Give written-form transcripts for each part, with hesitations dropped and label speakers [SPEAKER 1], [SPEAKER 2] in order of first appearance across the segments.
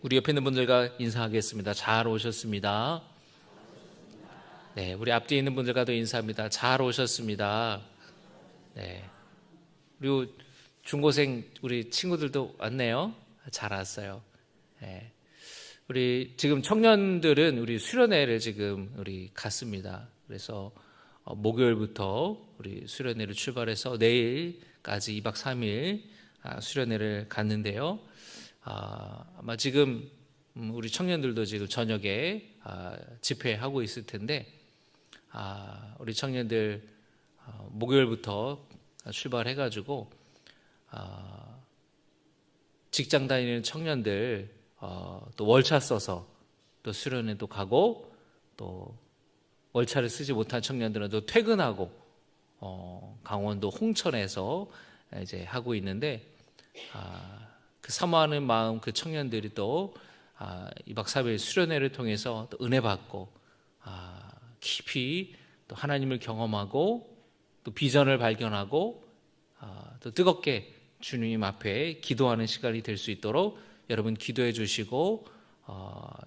[SPEAKER 1] 우리 옆에 있는 분들과 인사하겠습니다. 잘 오셨습니다. 네, 우리 앞뒤에 있는 분들과도 인사합니다. 잘 오셨습니다. 네, 그리고 중고생 우리 친구들도 왔네요. 잘 왔어요. 네, 우리 지금 청년들은 우리 수련회를 지금 우리 갔습니다. 그래서 목요일부터 우리 수련회를 출발해서 내일까지 2박 3일 수련회를 갔는데요. 아마 지금 우리 청년들도 지금 저녁에 집회하고 있을 텐데 우리 청년들 목요일부터 출발해가지고 직장 다니는 청년들 또 월차 써서 또 수련회도 가고 또 월차를 쓰지 못한 청년들은 또 퇴근하고 강원도 홍천에서 이제 하고 있는데 그 사모하는 마음 그 청년들이 또 2박 3일 수련회를 통해서 또 은혜 받고 깊이 또 하나님을 경험하고 또 비전을 발견하고 또 뜨겁게 주님 앞에 기도하는 시간이 될 수 있도록 여러분 기도해 주시고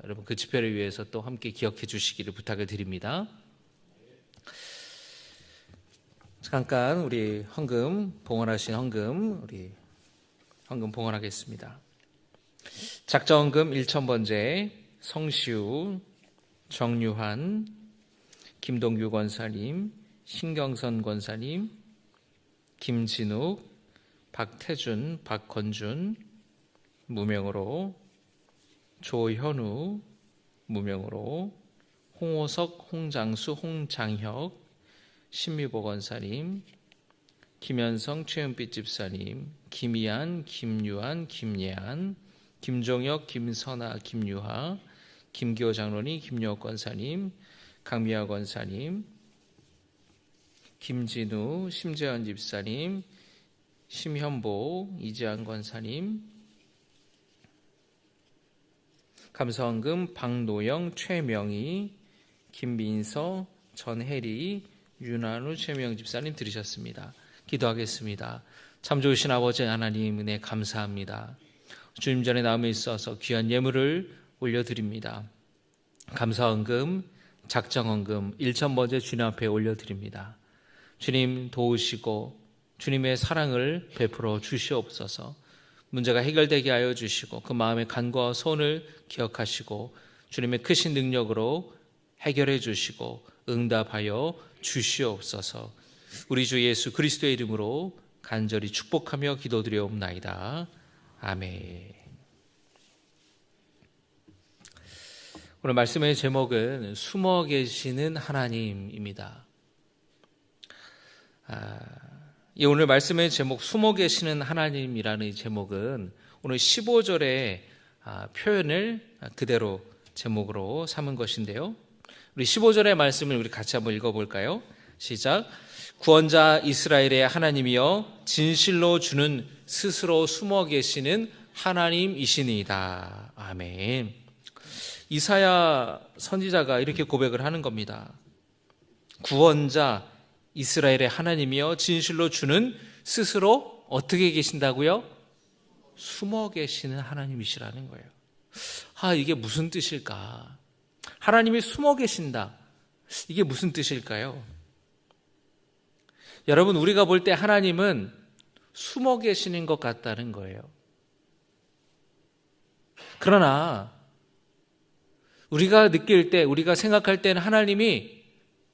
[SPEAKER 1] 여러분 그 집회를 위해서 또 함께 기억해 주시기를 부탁을 드립니다. 잠깐 우리 헌금 봉헌하신 헌금 우리 헌금 봉헌하겠습니다. 작정헌금 1,000번째 성시우, 정유한, 김동규 권사님, 신경선 권사님, 김진욱, 박태준, 박건준 무명으로, 조현우 무명으로, 홍호석, 홍장수, 홍장혁, 신미보 권사님, 김현성, 최은빛 집사님, 김희안, 김유한, 김예한, 김종혁, 김선아, 김유하, 김기호 장로님, 김여옥 권사님, 강미아 권사님, 김진우, 심재현 집사님, 심현보, 이재한 권사님, 감사헌금 박노영, 최명희, 김민서, 전혜리, 윤한우, 최명 집사님 들으셨습니다. 기도하겠습니다. 참 좋으신 아버지 하나님 은혜 감사합니다. 주님 전에 남아 있어서 귀한 예물을 올려드립니다. 감사헌금, 작정헌금 1,000번째 주님 앞에 올려드립니다. 주님 도우시고 주님의 사랑을 베풀어 주시옵소서. 문제가 해결되게 하여 주시고 그 마음의 간구와 소원을 기억하시고 주님의 크신 능력으로 해결해 주시고 응답하여 주시옵소서. 우리 주 예수 그리스도의 이름으로 간절히 축복하며 기도드려옵나이다. 아멘. 오늘 말씀의 제목은 숨어 계시는 하나님입니다. 오늘 말씀의 제목 숨어 계시는 하나님이라는 이 제목은 오늘 15절의 표현을 그대로 제목으로 삼은 것인데요. 우리 15절의 말씀을 우리 같이 한번 읽어볼까요? 시작. 구원자 이스라엘의 하나님이여 진실로 주는 스스로 숨어 계시는 하나님이시니이다. 아멘. 이사야 선지자가 이렇게 고백을 하는 겁니다. 구원자 이스라엘의 하나님이여 진실로 주는 스스로 어떻게 계신다고요? 숨어 계시는 하나님이시라는 거예요. 이게 무슨 뜻일까? 하나님이 숨어 계신다. 이게 무슨 뜻일까요? 여러분, 우리가 볼 때 하나님은 숨어 계시는 것 같다는 거예요. 그러나 우리가 느낄 때, 우리가 생각할 때는 하나님이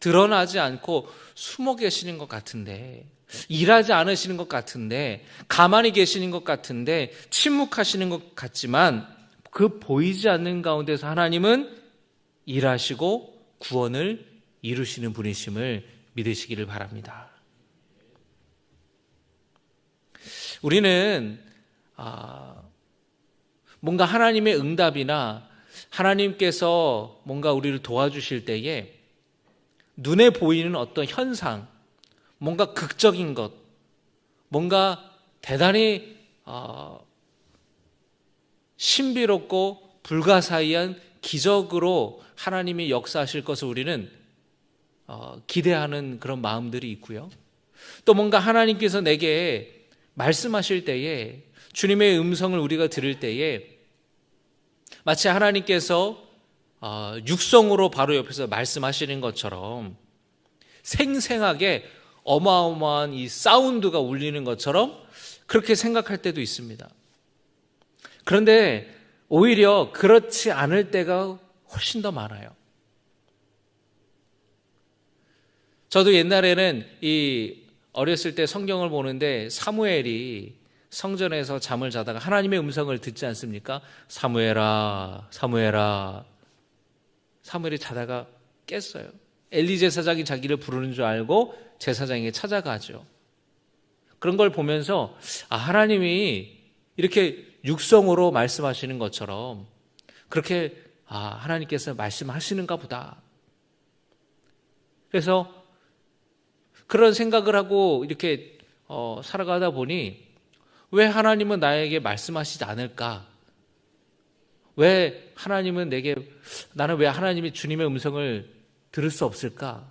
[SPEAKER 1] 드러나지 않고 숨어 계시는 것 같은데, 일하지 않으시는 것 같은데, 가만히 계시는 것 같은데, 침묵하시는 것 같지만 그 보이지 않는 가운데서 하나님은 일하시고 구원을 이루시는 분이심을 믿으시기를 바랍니다. 우리는 뭔가 하나님의 응답이나 하나님께서 뭔가 우리를 도와주실 때에 눈에 보이는 어떤 현상, 뭔가 극적인 것, 뭔가 대단히 신비롭고 불가사의한 기적으로 하나님이 역사하실 것을 우리는 기대하는 그런 마음들이 있고요. 또 뭔가 하나님께서 내게 말씀하실 때에 주님의 음성을 우리가 들을 때에 마치 하나님께서 육성으로 바로 옆에서 말씀하시는 것처럼 생생하게 어마어마한 이 사운드가 울리는 것처럼 그렇게 생각할 때도 있습니다. 그런데 오히려 그렇지 않을 때가 훨씬 더 많아요. 저도 옛날에는 어렸을 때 성경을 보는데 사무엘이 성전에서 잠을 자다가 하나님의 음성을 듣지 않습니까? 사무엘아, 사무엘아. 사무엘이 자다가 깼어요. 엘리 제사장이 자기를 부르는 줄 알고 제사장에게 찾아가죠. 그런 걸 보면서 하나님이 이렇게 육성으로 말씀하시는 것처럼 그렇게 하나님께서 말씀하시는가 보다. 그래서 그런 생각을 하고 이렇게 살아가다 보니 왜 하나님은 나에게 말씀하시지 않을까? 왜 하나님은 나는 왜 하나님이 주님의 음성을 들을 수 없을까?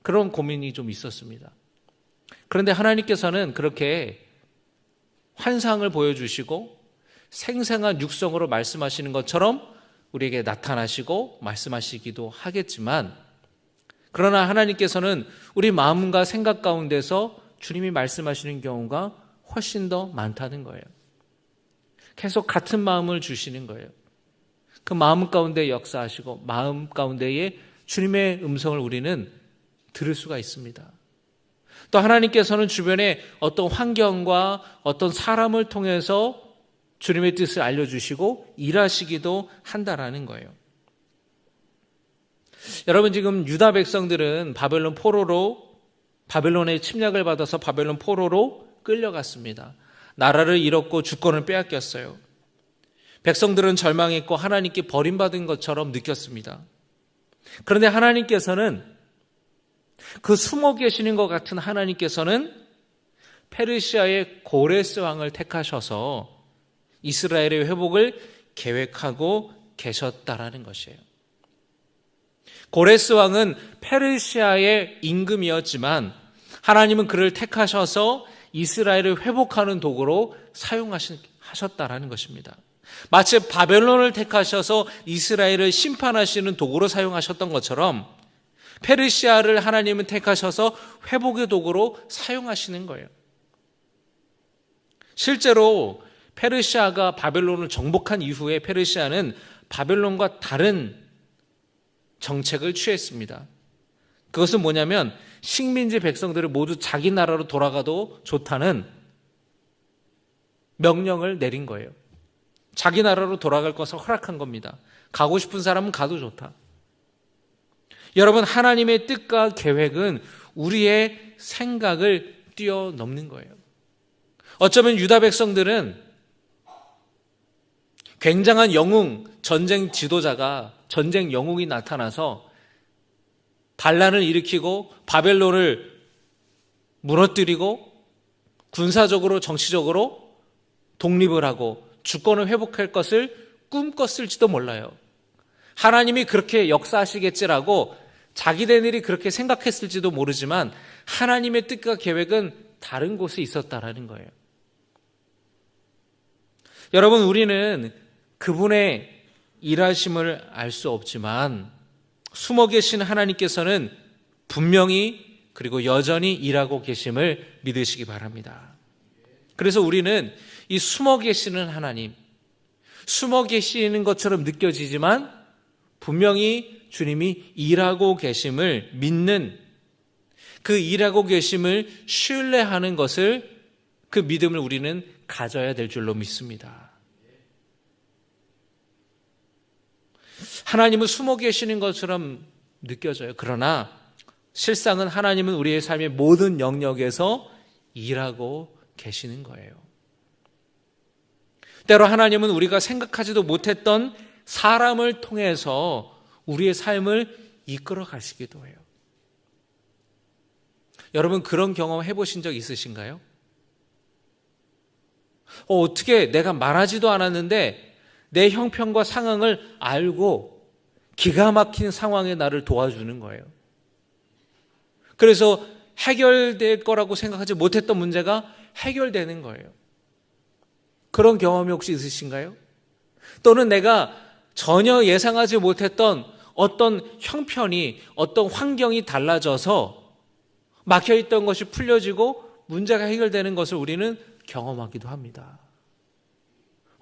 [SPEAKER 1] 그런 고민이 좀 있었습니다. 그런데 하나님께서는 그렇게 환상을 보여주시고 생생한 육성으로 말씀하시는 것처럼 우리에게 나타나시고 말씀하시기도 하겠지만, 그러나 하나님께서는 우리 마음과 생각 가운데서 주님이 말씀하시는 경우가 훨씬 더 많다는 거예요. 계속 같은 마음을 주시는 거예요. 그 마음 가운데 역사하시고 마음 가운데에 주님의 음성을 우리는 들을 수가 있습니다. 또 하나님께서는 주변에 어떤 환경과 어떤 사람을 통해서 주님의 뜻을 알려주시고 일하시기도 한다라는 거예요. 여러분, 지금 유다 백성들은 바벨론의 침략을 받아서 바벨론 포로로 끌려갔습니다. 나라를 잃었고 주권을 빼앗겼어요. 백성들은 절망했고 하나님께 버림받은 것처럼 느꼈습니다. 그런데 하나님께서는, 그 숨어 계시는 것 같은 하나님께서는 페르시아의 고레스 왕을 택하셔서 이스라엘의 회복을 계획하고 계셨다라는 것이에요. 고레스 왕은 페르시아의 임금이었지만 하나님은 그를 택하셔서 이스라엘을 회복하는 도구로 사용하셨다라는 것입니다. 마치 바벨론을 택하셔서 이스라엘을 심판하시는 도구로 사용하셨던 것처럼 페르시아를 하나님은 택하셔서 회복의 도구로 사용하시는 거예요. 실제로 페르시아가 바벨론을 정복한 이후에 페르시아는 바벨론과 다른 정책을 취했습니다. 그것은 뭐냐면 식민지 백성들을 모두 자기 나라로 돌아가도 좋다는 명령을 내린 거예요. 자기 나라로 돌아갈 것을 허락한 겁니다. 가고 싶은 사람은 가도 좋다. 여러분, 하나님의 뜻과 계획은 우리의 생각을 뛰어넘는 거예요. 어쩌면 유다 백성들은 굉장한 영웅, 전쟁 지도자가, 전쟁 영웅이 나타나서 반란을 일으키고 바벨론을 무너뜨리고 군사적으로 정치적으로 독립을 하고 주권을 회복할 것을 꿈꿨을지도 몰라요. 하나님이 그렇게 역사하시겠지라고 자기네들이 그렇게 생각했을지도 모르지만 하나님의 뜻과 계획은 다른 곳에 있었다라는 거예요. 여러분, 우리는 그분의 일하심을 알 수 없지만 숨어 계신 하나님께서는 분명히 그리고 여전히 일하고 계심을 믿으시기 바랍니다. 그래서 우리는 이 숨어 계시는 하나님, 숨어 계시는 것처럼 느껴지지만 분명히 주님이 일하고 계심을 믿는, 그 일하고 계심을 신뢰하는 것을, 그 믿음을 우리는 가져야 될 줄로 믿습니다. 하나님은 숨어 계시는 것처럼 느껴져요. 그러나 실상은 하나님은 우리의 삶의 모든 영역에서 일하고 계시는 거예요. 때로 하나님은 우리가 생각하지도 못했던 사람을 통해서 우리의 삶을 이끌어 가시기도 해요. 여러분, 그런 경험 해보신 적 있으신가요? 어떻게 내가 말하지도 않았는데 내 형편과 상황을 알고 기가 막힌 상황에 나를 도와주는 거예요. 그래서 해결될 거라고 생각하지 못했던 문제가 해결되는 거예요. 그런 경험이 혹시 있으신가요? 또는 내가 전혀 예상하지 못했던 어떤 형편이, 어떤 환경이 달라져서 막혀있던 것이 풀려지고 문제가 해결되는 것을 우리는 경험하기도 합니다.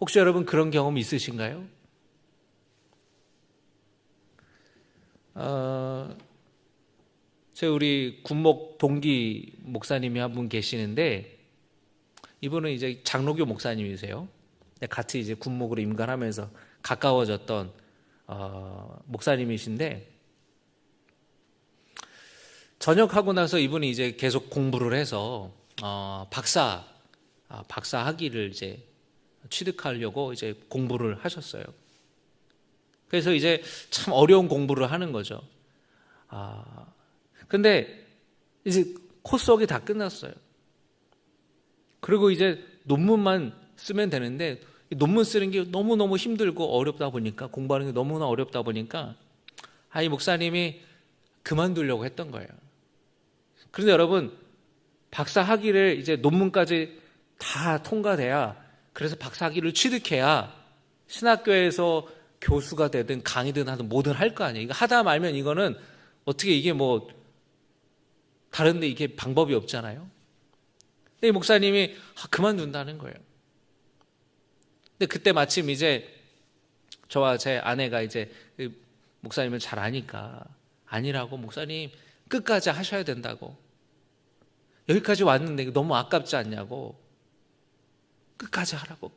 [SPEAKER 1] 혹시 여러분 그런 경험 있으신가요? 제 우리 군목 동기 목사님이 한 분 계시는데, 이분은 이제 장로교 목사님이세요. 같이 이제 군목으로 임관하면서 가까워졌던 목사님이신데, 전역하고 나서 이분이 이제 계속 공부를 해서 박사 학위를 이제 취득하려고 이제 공부를 하셨어요. 그래서 이제 참 어려운 공부를 하는 거죠. 근데 이제 코스웍이 다 끝났어요. 그리고 이제 논문만 쓰면 되는데, 논문 쓰는 게 너무너무 힘들고 어렵다 보니까, 공부하는 게 너무나 어렵다 보니까 이 목사님이 그만두려고 했던 거예요. 그런데 여러분, 박사 학위를 이제 논문까지 다 통과돼야, 그래서 박사 학위를 취득해야 신학교에서 교수가 되든 강의든 하든 뭐든 할 거 아니에요. 이거 하다 말면 이거는 어떻게 이게 뭐 다른데 이게 방법이 없잖아요. 근데 이 목사님이 그만둔다는 거예요. 근데 그때 마침 이제 저와 제 아내가 이제 목사님을 잘 아니까, 아니라고, 목사님 끝까지 하셔야 된다고, 여기까지 왔는데 너무 아깝지 않냐고, 끝까지 하라고.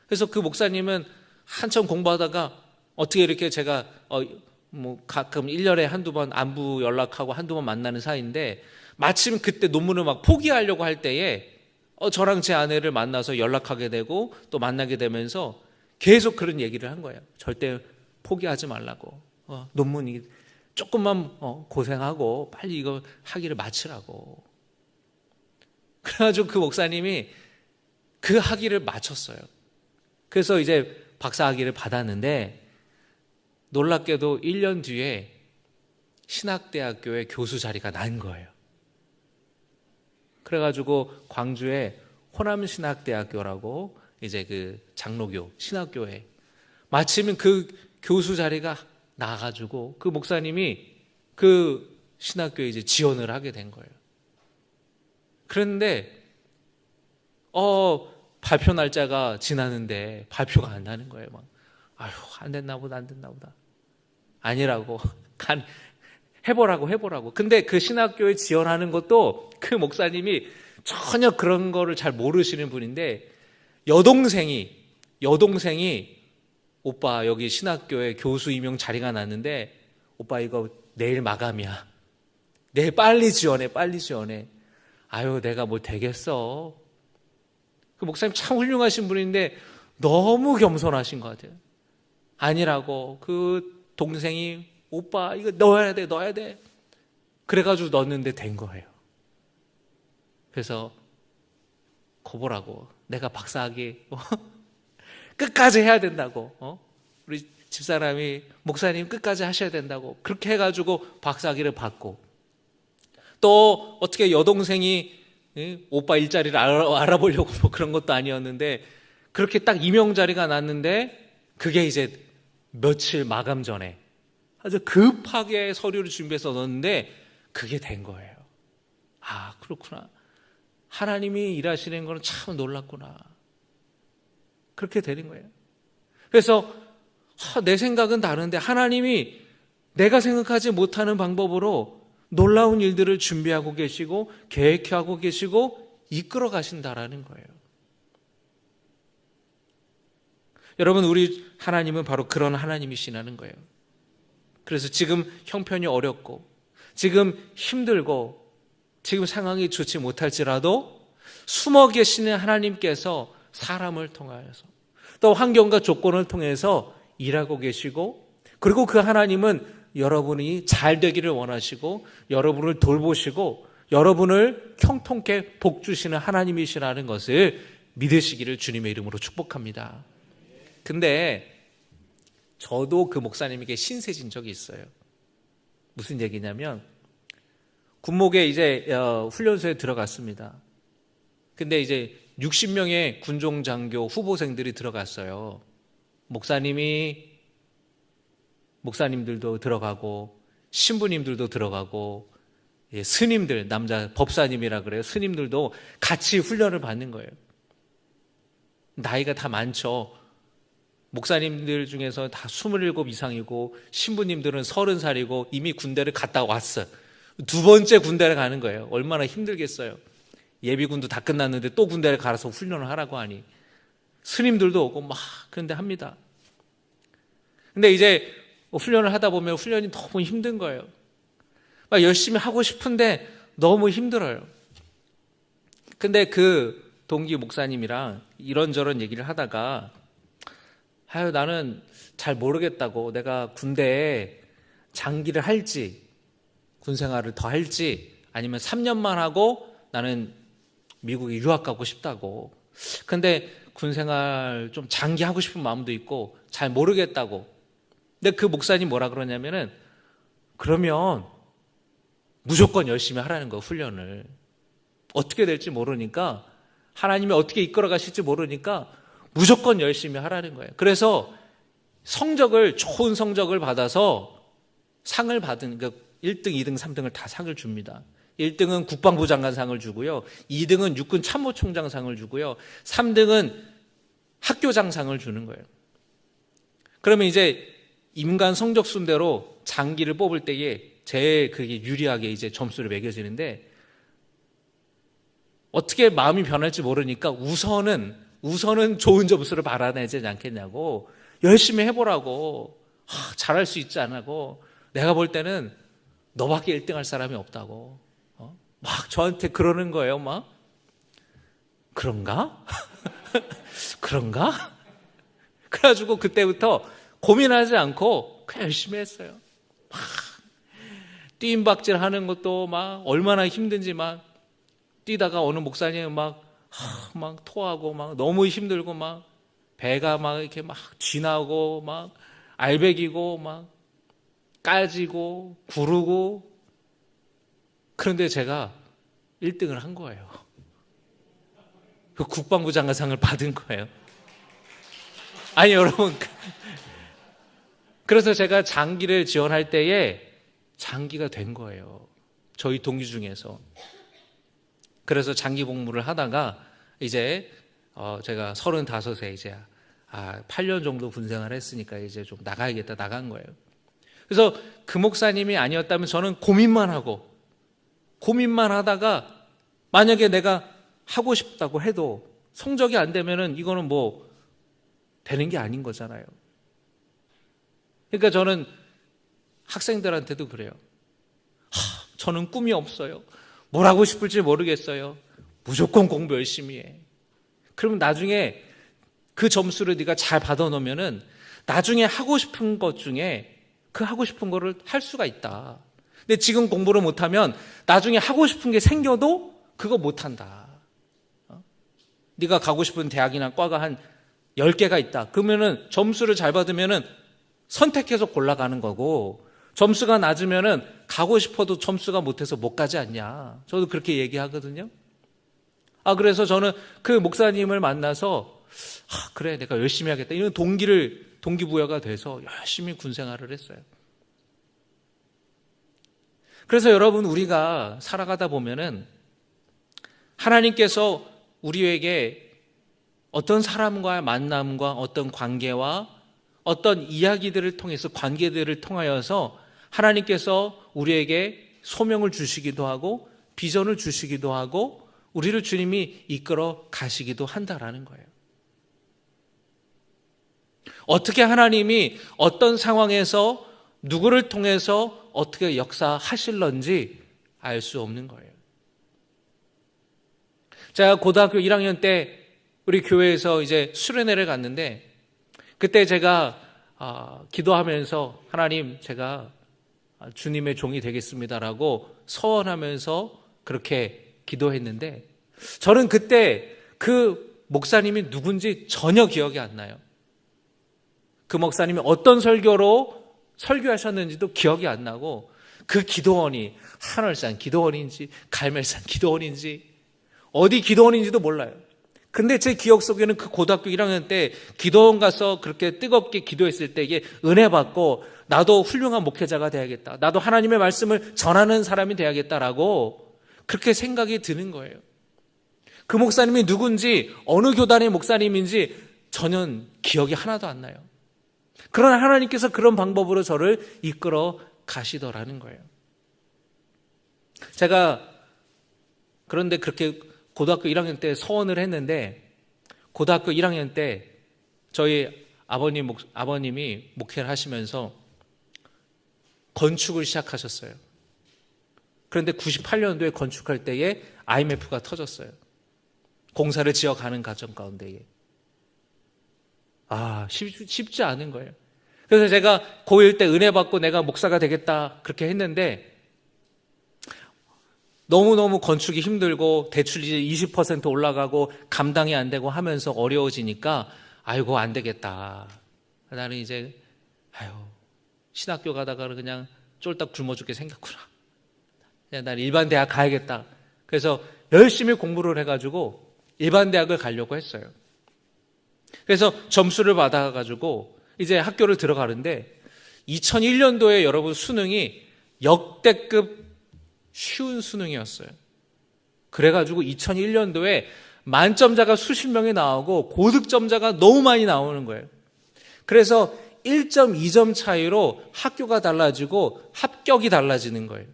[SPEAKER 1] 그래서 그 목사님은 한참 공부하다가 어떻게 이렇게 제가 뭐 가끔 1년에 한두 번 안부 연락하고 한두 번 만나는 사이인데, 마침 그때 논문을 막 포기하려고 할 때에 저랑 제 아내를 만나서 연락하게 되고 또 만나게 되면서 계속 그런 얘기를 한 거예요. 절대 포기하지 말라고, 논문이 조금만 고생하고 빨리 이거 학위를 마치라고. 그래가지고 그 목사님이 그 학위를 마쳤어요. 그래서 이제 박사 학위를 받았는데, 놀랍게도 1년 뒤에 신학대학교에 교수 자리가 난 거예요. 그래가지고 광주에 호남신학대학교라고 이제 그 장로교 신학교에 마침 그 교수 자리가 나가지고 그 목사님이 그 신학교에 이제 지원을 하게 된 거예요. 그런데 발표 날짜가 지났는데 발표가 안 나는 거예요. 막 안 됐나 보다. 아니라고, 해보라고. 근데 그 신학교에 지원하는 것도 그 목사님이 전혀 그런 거를 잘 모르시는 분인데, 여동생이 오빠 여기 신학교에 교수 임용 자리가 났는데 오빠 이거 내일 마감이야, 내일 빨리 지원해. 내가 뭐 되겠어. 그 목사님 참 훌륭하신 분인데 너무 겸손하신 것 같아요. 아니라고. 그 동생이 오빠 이거 넣어야 돼. 그래가지고 넣었는데 된 거예요. 그래서 거보라고, 내가 박사학위 끝까지 해야 된다고, 우리 집사람이 목사님 끝까지 하셔야 된다고, 그렇게 해가지고 박사학위를 받고, 또 어떻게 여동생이 오빠 일자리를 알아보려고 뭐 그런 것도 아니었는데 그렇게 딱 임용 자리가 났는데, 그게 이제 며칠 마감 전에 아주 급하게 서류를 준비해서 넣었는데 그게 된 거예요. 그렇구나. 하나님이 일하시는 거는 참 놀랍구나. 그렇게 되는 거예요. 그래서 내 생각은 다른데 하나님이 내가 생각하지 못하는 방법으로 놀라운 일들을 준비하고 계시고 계획하고 계시고 이끌어 가신다라는 거예요. 여러분, 우리 하나님은 바로 그런 하나님이시라는 거예요. 그래서 지금 형편이 어렵고 지금 힘들고 지금 상황이 좋지 못할지라도 숨어 계시는 하나님께서 사람을 통하여서 또 환경과 조건을 통해서 일하고 계시고, 그리고 그 하나님은 여러분이 잘 되기를 원하시고 여러분을 돌보시고 여러분을 형통케 복 주시는 하나님이시라는 것을 믿으시기를 주님의 이름으로 축복합니다. 근데 저도 그 목사님에게 신세진 적이 있어요. 무슨 얘기냐면, 군목에 이제 훈련소에 들어갔습니다. 근데 이제 60명의 군종장교 후보생들이 들어갔어요. 목사님들도 들어가고 신부님들도 들어가고 스님들, 남자 법사님이라 그래요. 스님들도 같이 훈련을 받는 거예요. 나이가 다 많죠. 목사님들 중에서 다 27 이상이고 신부님들은 30살이고 이미 군대를 갔다 왔어요. 두 번째 군대를 가는 거예요. 얼마나 힘들겠어요. 예비군도 다 끝났는데 또 군대를 가서 훈련을 하라고 하니 스님들도 오고 막 그런데 합니다. 근데 이제 훈련을 하다 보면 훈련이 너무 힘든 거예요. 막 열심히 하고 싶은데 너무 힘들어요. 근데 그 동기 목사님이랑 이런저런 얘기를 하다가 나는 잘 모르겠다고, 내가 군대에 장기를 할지 군 생활을 더 할지 아니면 3년만 하고 나는 미국에 유학 가고 싶다고. 근데 군 생활 좀 장기 하고 싶은 마음도 있고 잘 모르겠다고. 근데 그 목사님 뭐라 그러냐면은 그러면 무조건 열심히 하라는 거예요. 훈련을. 어떻게 될지 모르니까, 하나님이 어떻게 이끌어 가실지 모르니까 무조건 열심히 하라는 거예요. 그래서 좋은 성적을 받아서 상을 받은, 그러니까 1등, 2등, 3등을 다 상을 줍니다. 1등은 국방부 장관상을 주고요. 2등은 육군 참모총장상을 주고요. 3등은 학교장상을 주는 거예요. 그러면 이제 인간 성적 순대로 장기를 뽑을 때에 그게 유리하게 이제 점수를 매겨지는데, 어떻게 마음이 변할지 모르니까 우선은 좋은 점수를 받아내지 않겠냐고, 열심히 해보라고, 잘할 수 있지 않냐고, 내가 볼 때는 너밖에 1등 할 사람이 없다고 막 저한테 그러는 거예요. 막 그런가? 그런가? 그래가지고 그때부터 고민하지 않고 그냥 열심히 했어요. 막 뛰임박질 하는 것도 막 얼마나 힘든지, 막 뛰다가 어느 목사님은 막 토하고 막 너무 힘들고 막 배가 막 이렇게 막 쥐나고 막 알배기고 막 까지고 구르고. 그런데 제가 1등을 한 거예요. 그 국방부 장관상을 받은 거예요. 아니 여러분, 그래서 제가 장기를 지원할 때에 장기가 된 거예요. 저희 동기 중에서. 그래서 장기 복무를 하다가 이제 제가 35세 이제 8년 정도 군생활을 했으니까 이제 좀 나가야겠다, 나간 거예요. 그래서 그 목사님이 아니었다면 저는 고민만 하다가 만약에 내가 하고 싶다고 해도 성적이 안 되면은 이거는 뭐 되는 게 아닌 거잖아요. 그러니까 저는 학생들한테도 그래요. 저는 꿈이 없어요. 뭘 하고 싶을지 모르겠어요. 무조건 공부 열심히 해. 그러면 나중에 그 점수를 네가 잘 받아놓으면은 나중에 하고 싶은 것 중에 그 하고 싶은 거를 할 수가 있다. 근데 지금 공부를 못하면 나중에 하고 싶은 게 생겨도 그거 못한다. 네가 가고 싶은 대학이나 과가 한 10개가 있다. 그러면은 점수를 잘 받으면은 선택해서 골라가는 거고, 점수가 낮으면은 가고 싶어도 점수가 못해서 못 가지 않냐. 저도 그렇게 얘기하거든요. 그래서 저는 그 목사님을 만나서 그래, 내가 열심히 하겠다, 이런 동기부여가 돼서 열심히 군생활을 했어요. 그래서 여러분, 우리가 살아가다 보면은 하나님께서 우리에게 어떤 사람과의 만남과 어떤 관계와 어떤 이야기들을 통해서, 관계들을 통하여서 하나님께서 우리에게 소명을 주시기도 하고 비전을 주시기도 하고 우리를 주님이 이끌어 가시기도 한다라는 거예요. 어떻게 하나님이 어떤 상황에서 누구를 통해서 어떻게 역사하실런지 알 수 없는 거예요. 제가 고등학교 1학년 때 우리 교회에서 이제 수련회를 갔는데, 그때 제가 기도하면서 하나님, 제가 주님의 종이 되겠습니다라고 서원하면서 그렇게 기도했는데, 저는 그때 그 목사님이 누군지 전혀 기억이 안 나요. 그 목사님이 어떤 설교로 설교하셨는지도 기억이 안 나고, 그 기도원이 하늘산 기도원인지 갈멜산 기도원인지 어디 기도원인지도 몰라요. 근데 제 기억 속에는 그 고등학교 1학년 때 기도원 가서 그렇게 뜨겁게 기도했을 때 이게 은혜 받고 나도 훌륭한 목회자가 돼야겠다. 나도 하나님의 말씀을 전하는 사람이 돼야겠다라고 그렇게 생각이 드는 거예요. 그 목사님이 누군지 어느 교단의 목사님인지 전혀 기억이 하나도 안 나요. 그러나 하나님께서 그런 방법으로 저를 이끌어 가시더라는 거예요. 제가 그런데 그렇게 고등학교 1학년 때 서원을 했는데 고등학교 1학년 때 저희 아버님이 목회를 하시면서 건축을 시작하셨어요. 그런데 98년도에 건축할 때에 IMF가 터졌어요. 공사를 지어가는 과정 가운데에. 쉽지 않은 거예요. 그래서 제가 고1 때 은혜 받고 내가 목사가 되겠다 그렇게 했는데 너무너무 건축이 힘들고 대출이 20% 올라가고 감당이 안 되고 하면서 어려워지니까 아이고 안 되겠다. 나는 이제 신학교 가다가 그냥 쫄딱 굶어 죽게 생겼구나. 그냥 난 일반 대학 가야겠다. 그래서 열심히 공부를 해가지고 일반 대학을 가려고 했어요. 그래서 점수를 받아가지고 이제 학교를 들어가는데 2001년도에 여러분 수능이 역대급 쉬운 수능이었어요. 그래가지고 2001년도에 만점자가 수십 명이 나오고 고득점자가 너무 많이 나오는 거예요. 그래서 1.2점 차이로 학교가 달라지고 합격이 달라지는 거예요.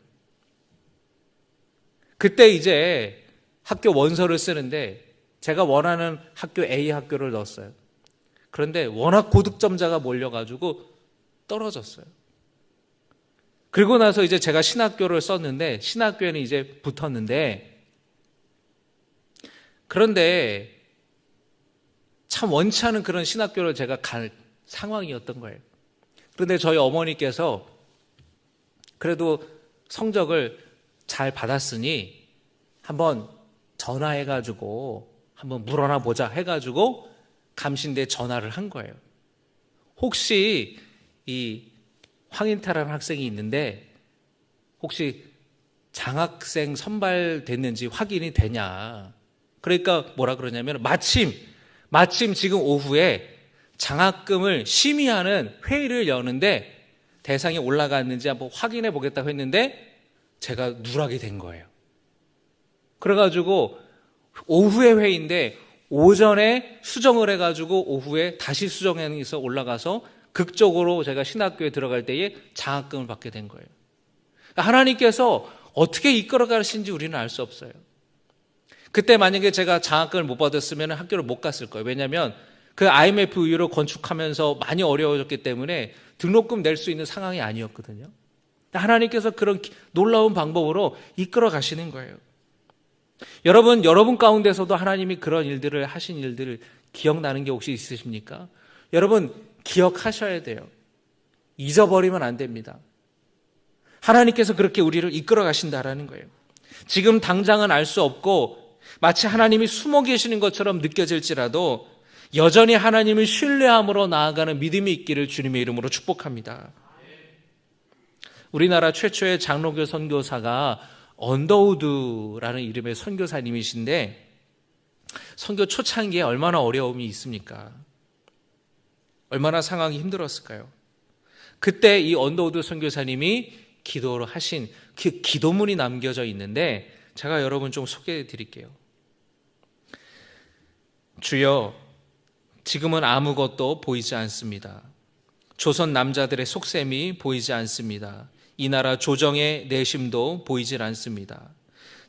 [SPEAKER 1] 그때 이제 학교 원서를 쓰는데 제가 원하는 학교 A 학교를 넣었어요. 그런데 워낙 고득점자가 몰려가지고 떨어졌어요. 그리고 나서 이제 제가 신학교를 썼는데 신학교에는 이제 붙었는데 그런데 참 원치 않은 그런 신학교를 제가 갈 상황이었던 거예요. 그런데 저희 어머니께서 그래도 성적을 잘 받았으니 한번 전화해가지고 한번 물어나 보자 해가지고 감신대에 전화를 한 거예요. 혹시 이 황인태라는 학생이 있는데 혹시 장학생 선발됐는지 확인이 되냐. 그러니까 뭐라 그러냐면 마침 지금 오후에 장학금을 심의하는 회의를 여는데 대상이 올라갔는지 한번 확인해 보겠다고 했는데 제가 누락이 된 거예요. 그래가지고 오후에 회의인데 오전에 수정을 해가지고 오후에 다시 수정해서 올라가서 극적으로 제가 신학교에 들어갈 때에 장학금을 받게 된 거예요. 하나님께서 어떻게 이끌어 가시는지 우리는 알 수 없어요. 그때 만약에 제가 장학금을 못 받았으면 학교를 못 갔을 거예요. 왜냐하면 그 IMF 이후로 건축하면서 많이 어려워졌기 때문에 등록금 낼 수 있는 상황이 아니었거든요. 하나님께서 그런 놀라운 방법으로 이끌어 가시는 거예요. 여러분 가운데서도 하나님이 그런 일들을 하신 일들을 기억나는 게 혹시 있으십니까? 여러분 기억하셔야 돼요. 잊어버리면 안 됩니다. 하나님께서 그렇게 우리를 이끌어 가신다라는 거예요. 지금 당장은 알 수 없고 마치 하나님이 숨어 계시는 것처럼 느껴질지라도 여전히 하나님을 신뢰함으로 나아가는 믿음이 있기를 주님의 이름으로 축복합니다. 우리나라 최초의 장로교 선교사가 언더우드라는 이름의 선교사님이신데 선교 초창기에 얼마나 어려움이 있습니까? 얼마나 상황이 힘들었을까요? 그때 이 언더우드 선교사님이 기도를 하신 그 기도문이 남겨져 있는데 제가 여러분 좀 소개해 드릴게요. 주여, 지금은 아무것도 보이지 않습니다. 조선 남자들의 속셈이 보이지 않습니다. 이 나라 조정의 내심도 보이질 않습니다.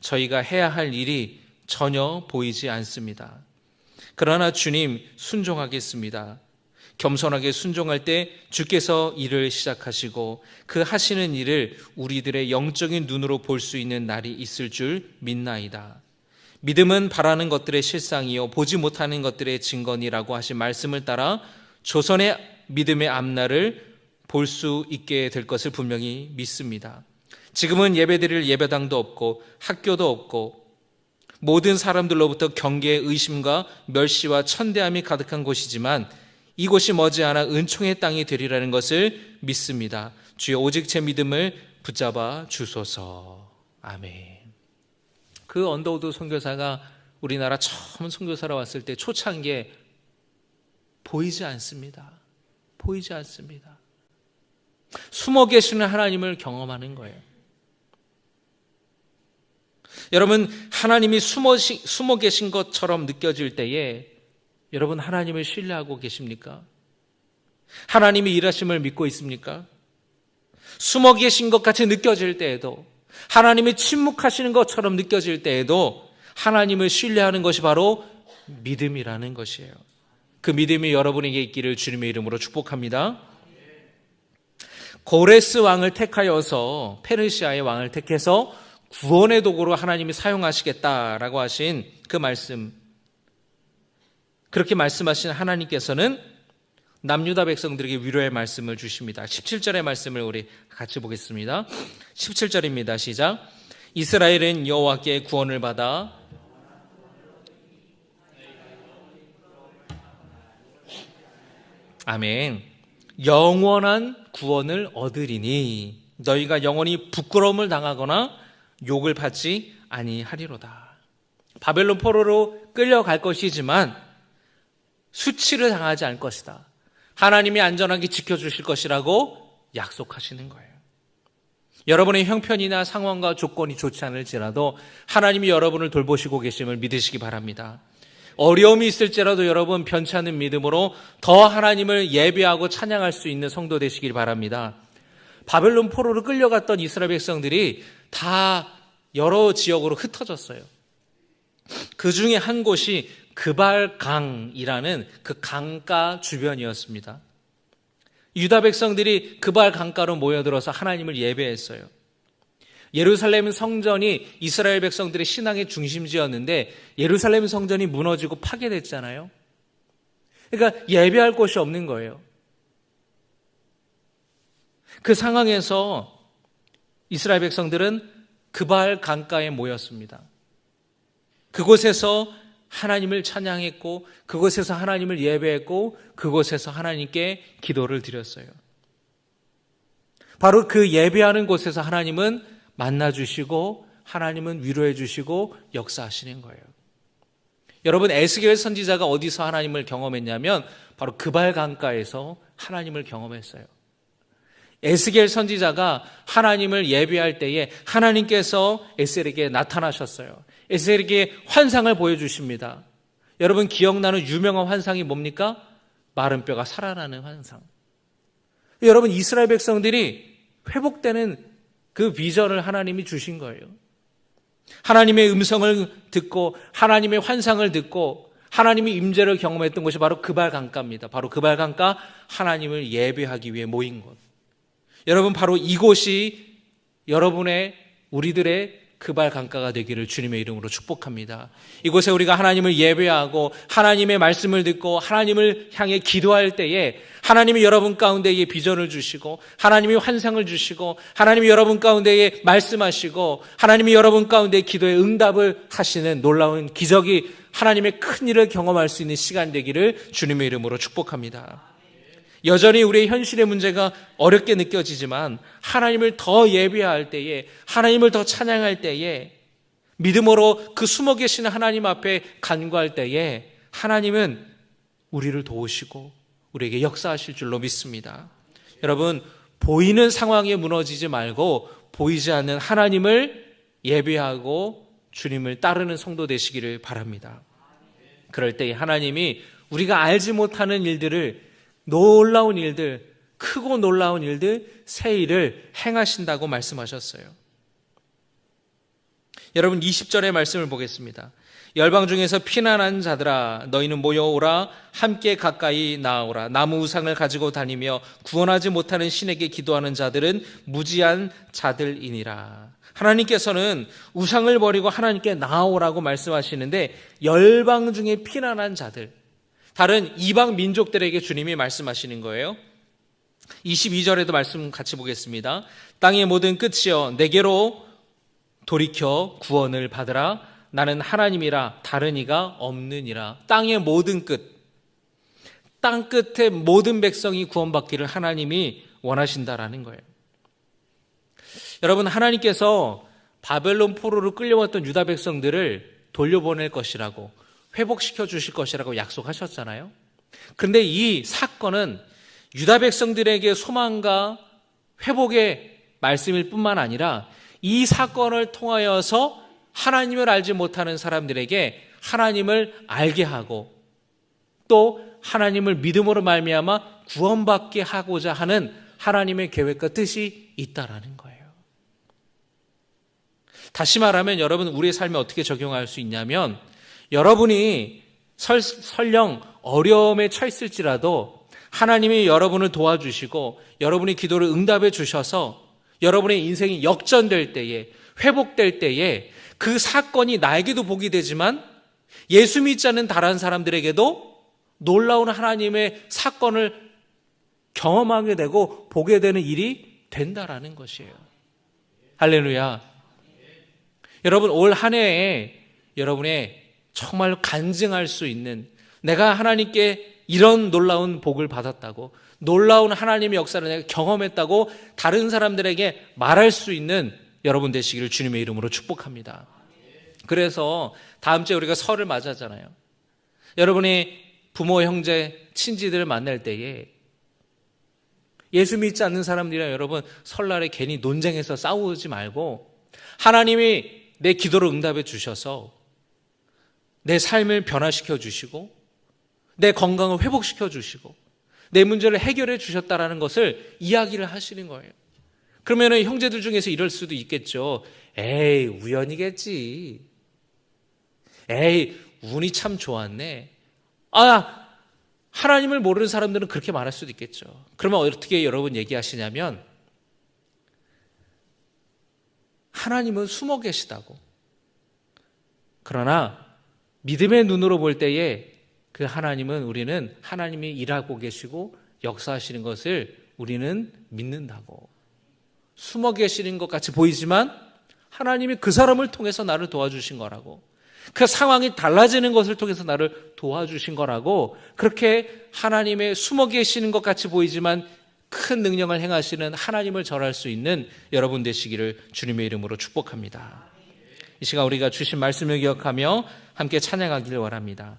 [SPEAKER 1] 저희가 해야 할 일이 전혀 보이지 않습니다. 그러나 주님 순종하겠습니다. 겸손하게 순종할 때 주께서 일을 시작하시고 그 하시는 일을 우리들의 영적인 눈으로 볼 수 있는 날이 있을 줄 믿나이다. 믿음은 바라는 것들의 실상이요 보지 못하는 것들의 증거니라고 하신 말씀을 따라 조선의 믿음의 앞날을 볼 수 있게 될 것을 분명히 믿습니다. 지금은 예배드릴 예배당도 없고 학교도 없고 모든 사람들로부터 경계, 의심과 멸시와 천대함이 가득한 곳이지만 이곳이 머지않아 은총의 땅이 되리라는 것을 믿습니다. 주여, 오직 제 믿음을 붙잡아 주소서. 아멘. 그 언더우드 선교사가 우리나라 처음 선교사로 왔을 때 초창기에 보이지 않습니다. 보이지 않습니다. 숨어 계시는 하나님을 경험하는 거예요. 여러분, 하나님이 숨어 계신 것처럼 느껴질 때에 여러분 하나님을 신뢰하고 계십니까? 하나님이 일하심을 믿고 있습니까? 숨어 계신 것 같이 느껴질 때에도, 하나님이 침묵하시는 것처럼 느껴질 때에도 하나님을 신뢰하는 것이 바로 믿음이라는 것이에요. 그 믿음이 여러분에게 있기를 주님의 이름으로 축복합니다. 고레스 왕을 택하여서, 페르시아의 왕을 택해서 구원의 도구로 하나님이 사용하시겠다라고 하신 그 말씀, 그렇게 말씀하신 하나님께서는 남유다 백성들에게 위로의 말씀을 주십니다. 17절의 말씀을 우리 같이 보겠습니다. 17절입니다. 시작. 이스라엘은 여호와께 구원을 받아 아멘. 영원한 구원을 얻으리니 너희가 영원히 부끄러움을 당하거나 욕을 받지 아니하리로다. 바벨론 포로로 끌려갈 것이지만 수치를 당하지 않을 것이다. 하나님이 안전하게 지켜주실 것이라고 약속하시는 거예요. 여러분의 형편이나 상황과 조건이 좋지 않을지라도 하나님이 여러분을 돌보시고 계심을 믿으시기 바랍니다. 어려움이 있을지라도 여러분 변치 않는 믿음으로 더 하나님을 예배하고 찬양할 수 있는 성도 되시길 바랍니다. 바벨론 포로로 끌려갔던 이스라엘 백성들이 다 여러 지역으로 흩어졌어요. 그 중에 한 곳이 그발강이라는 그 강가 주변이었습니다. 유다 백성들이 그발 강가로 모여들어서 하나님을 예배했어요. 예루살렘 성전이 이스라엘 백성들의 신앙의 중심지였는데 예루살렘 성전이 무너지고 파괴됐잖아요. 그러니까 예배할 곳이 없는 거예요. 그 상황에서 이스라엘 백성들은 그발 강가에 모였습니다. 그곳에서 하나님을 찬양했고, 그곳에서 하나님을 예배했고, 그곳에서 하나님께 기도를 드렸어요. 바로 그 예배하는 곳에서 하나님은 만나주시고, 하나님은 위로해 주시고 역사하시는 거예요. 여러분, 에스겔 선지자가 어디서 하나님을 경험했냐면 바로 그발 강가에서 하나님을 경험했어요. 에스겔 선지자가 하나님을 예배할 때에 하나님께서 에스겔에게 나타나셨어요. 에스겔에게 환상을 보여주십니다. 여러분 기억나는 유명한 환상이 뭡니까? 마른 뼈가 살아나는 환상. 여러분 이스라엘 백성들이 회복되는 그 비전을 하나님이 주신 거예요. 하나님의 음성을 듣고 하나님의 환상을 듣고 하나님의 임재를 경험했던 곳이 바로 그발 강가입니다. 바로 그발 강가, 하나님을 예배하기 위해 모인 곳. 여러분 바로 이곳이 여러분의 우리들의 그발 강가가 되기를 주님의 이름으로 축복합니다. 이곳에 우리가 하나님을 예배하고 하나님의 말씀을 듣고 하나님을 향해 기도할 때에 하나님이 여러분 가운데에 비전을 주시고 하나님이 환상을 주시고 하나님이 여러분 가운데에 말씀하시고 하나님이 여러분 가운데 기도에 응답을 하시는 놀라운 기적이 하나님의 큰 일을 경험할 수 있는 시간 되기를 주님의 이름으로 축복합니다. 여전히 우리의 현실의 문제가 어렵게 느껴지지만 하나님을 더 예배할 때에 하나님을 더 찬양할 때에 믿음으로 그 숨어 계시는 하나님 앞에 간구할 때에 하나님은 우리를 도우시고 우리에게 역사하실 줄로 믿습니다. 여러분 보이는 상황에 무너지지 말고 보이지 않는 하나님을 예배하고 주님을 따르는 성도 되시기를 바랍니다. 그럴 때 하나님이 우리가 알지 못하는 일들을 놀라운 일들, 크고 놀라운 일들, 새 일을 행하신다고 말씀하셨어요. 여러분 20절의 말씀을 보겠습니다. 열방 중에서 피난한 자들아 너희는 모여오라 함께 가까이 나아오라 나무 우상을 가지고 다니며 구원하지 못하는 신에게 기도하는 자들은 무지한 자들이니라. 하나님께서는 우상을 버리고 하나님께 나아오라고 말씀하시는데 열방 중에 피난한 자들, 다른 이방 민족들에게 주님이 말씀하시는 거예요. 22절에도 말씀 같이 보겠습니다. 땅의 모든 끝이여 내게로 돌이켜 구원을 받으라. 나는 하나님이라 다른 이가 없느니라. 땅의 모든 끝, 땅 끝에 모든 백성이 구원받기를 하나님이 원하신다라는 거예요. 여러분 하나님께서 바벨론 포로로 끌려왔던 유다 백성들을 돌려보낼 것이라고, 회복시켜 주실 것이라고 약속하셨잖아요. 그런데 이 사건은 유다 백성들에게 소망과 회복의 말씀일 뿐만 아니라 이 사건을 통하여서 하나님을 알지 못하는 사람들에게 하나님을 알게 하고 또 하나님을 믿음으로 말미암아 구원받게 하고자 하는 하나님의 계획과 뜻이 있다라는 거예요. 다시 말하면 여러분, 우리의 삶에 어떻게 적용할 수 있냐면, 여러분이 설령 어려움에 처했을지라도 하나님이 여러분을 도와주시고 여러분이 기도를 응답해 주셔서 여러분의 인생이 역전될 때에, 회복될 때에 그 사건이 나에게도 복이 되지만 예수 믿지 않는 다른 사람들에게도 놀라운 하나님의 사건을 경험하게 되고 보게 되는 일이 된다라는 것이에요. 할렐루야. 여러분, 올 한 해에 여러분의 정말 간증할 수 있는, 내가 하나님께 이런 놀라운 복을 받았다고, 놀라운 하나님의 역사를 내가 경험했다고 다른 사람들에게 말할 수 있는 여러분 되시기를 주님의 이름으로 축복합니다. 그래서 다음 주에 우리가 설을 맞이하잖아요. 여러분이 부모, 형제, 친지들을 만날 때에 예수 믿지 않는 사람들이랑 여러분 설날에 괜히 논쟁해서 싸우지 말고 하나님이 내 기도를 응답해 주셔서 내 삶을 변화시켜 주시고 내 건강을 회복시켜 주시고 내 문제를 해결해 주셨다라는 것을 이야기를 하시는 거예요. 그러면 형제들 중에서 이럴 수도 있겠죠. 에이, 우연이겠지. 에이, 운이 참 좋았네. 하나님을 모르는 사람들은 그렇게 말할 수도 있겠죠. 그러면 어떻게 여러분 얘기하시냐면, 하나님은 숨어 계시다고. 그러나 믿음의 눈으로 볼 때에 그 하나님은, 우리는 하나님이 일하고 계시고 역사하시는 것을 우리는 믿는다고. 숨어 계시는 것 같이 보이지만 하나님이 그 사람을 통해서 나를 도와주신 거라고. 그 상황이 달라지는 것을 통해서 나를 도와주신 거라고. 그렇게 하나님의 숨어 계시는 것 같이 보이지만 큰 능력을 행하시는 하나님을 절할 수 있는 여러분 되시기를 주님의 이름으로 축복합니다. 이 시간 우리가 주신 말씀을 기억하며 함께 찬양하기를 원합니다.